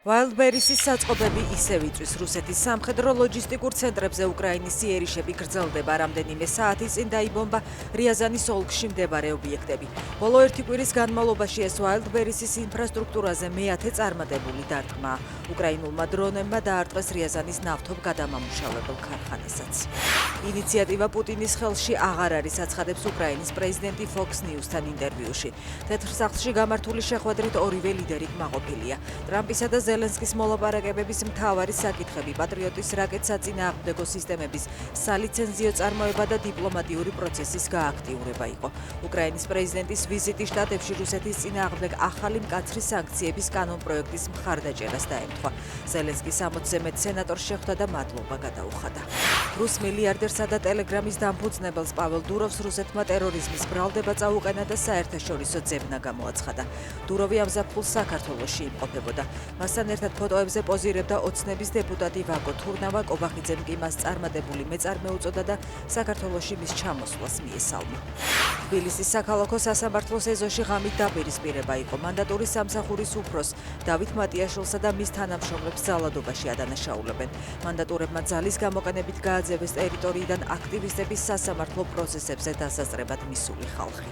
Wildberries-ის საწყობები ისევ იწვის რუსეთის სამხედრო ლოჯისტიკურ ცენტრებზე უკრაინის იერიშები გრძელდება. რამდენიმე საათის წინ დაიბომბა რიაზანის ოლქში მდებარე ობიექტები. ბოლო ერთი კვირის განმავლობაში ეს Wildberries-ის ინფრასტრუქტურაზე მეათე წარმატებული დარტყმაა. უკრაინულმა დრონებმა დაარტყეს რიაზანის ნავთობგადამამუშავებელ ქარხანასაც. ინიციატივა პუტინის ხელში აღარ არის, აცხადებს უკრაინის პრეზიდენტი Fox News-თან ინტერვიუში. თეთრ სახლში გამართული შეხვედრით ორივე ლიდერი კმაყოფილია. ტრამპისა და ზელენსკის მოლაპარაკებების მთავარი საკითხები პატრიოტის რაკეტსაწინააღმდეგო სისტემების სალიცენზიო წარმოება და დიპლომატიური პროცესის გააქტიურება იყო. უკრაინის პრეზიდენტის ვიზიტი შტატებში რუსეთის წინააღმდეგ ახალი მკაცრი სანქციების კანონპროექტის მხარდაჭერას დაემთხვა. ზელენსკის 60-ზე მეტ სენატორს შეხვდა და მადლობა გადაუხადა. რუს მილიარდერსა და ტელეგრამის დამფუძნებელს პაվել დუროვს რუსეთმა ტერორიზმის ბრალდება წაუყენა და საერთაშორისო ძებნა გამოაცხადა. დუროვი ამ ზაფხულს საქართველოში იმყოფებოდა. მასთან ერთად ფოტოებზე პოზირებდა ოცნების დეპუტატი ვაკო თურნავა, კობახიძემ კი მას წარმატებული მეწარმე უწოდა და საქართველოში მის ჩამოსვლას მიესალმა. თბილისის საქალაქო სასამართლოს ეზოში ღამით დაპირისპირება იყო. მანდატური სამსახურის უფროს დავით მატიაშვილსა და მის თანამშრომლებს ძალადობაში ადანაშაულებენ. მანდატურებმა ძალის გამოყენებით გააძევეს ტერიტორიიდან აქტივისტების სასამართლო პროცესებზე დასასწრებად მისული ხალხი.